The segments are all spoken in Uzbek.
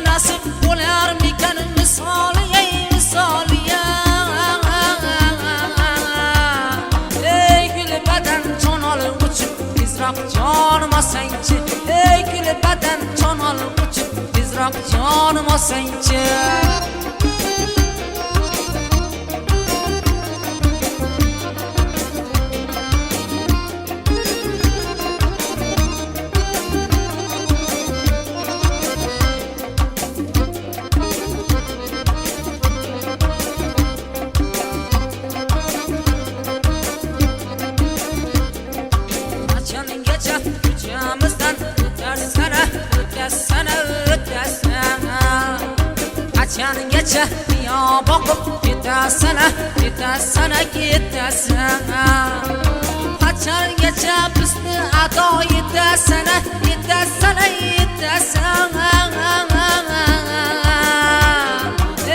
nasip bo'larmikan misoli ey misoli ey gul badan jon olg'uchi tezroq jonim olsangchi ey gul badan jon olg'uchi tezroq jonim olsangchi Qachongacha yo boqib ketasana ketasana ketasana qachongacha bizni ado etasana etasana etasana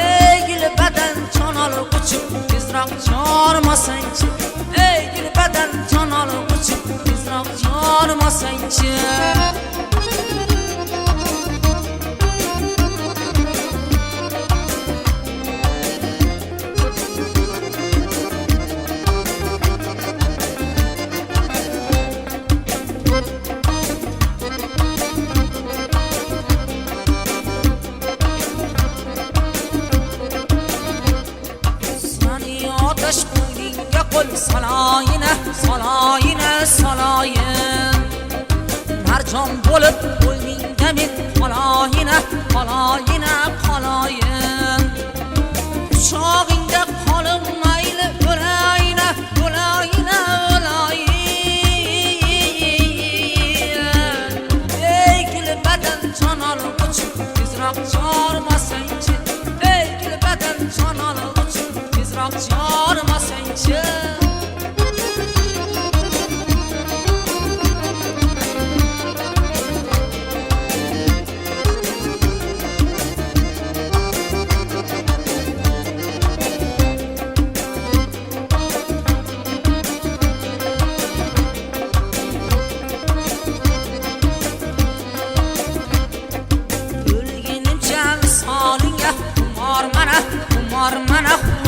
ey gul badan jon olg'uchi tezroq jonim olsangchi ey gul badan jon olg'uchi tezroq jonim olsangchi Salayina, salayina, salayin Marjon bo'lib qo'yningda men qolayina, qolayina, qolayin Quchog'ingda qolim mayli o'layina, o'layina, o'layin Ey gul badan jon olg'uchi tezroq jonim olsangchi ey gul badan jon olg'uchi tezroq jonim olsangchi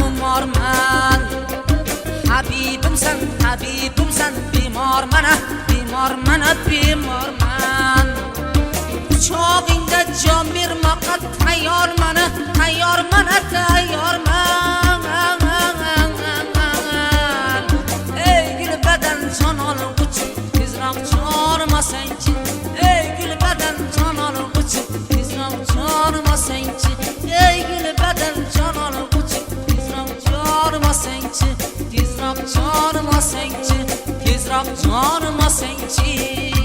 Umorman Habibimsan, habibimsan Bemorman, bemorman, bemorman Quchog'ingda jon bermoqqa tayyorman, tayyorman, tayyorman Ey gul badan jon olg'uchi tezroq jonim olsangchi ey gul badan jon olg'uchi tezroq jonim olsangchi ey gul badan jon olg'uchi tezroq jonim olsangchi tezroq jonim olsangchi tezroq jonim olsangchi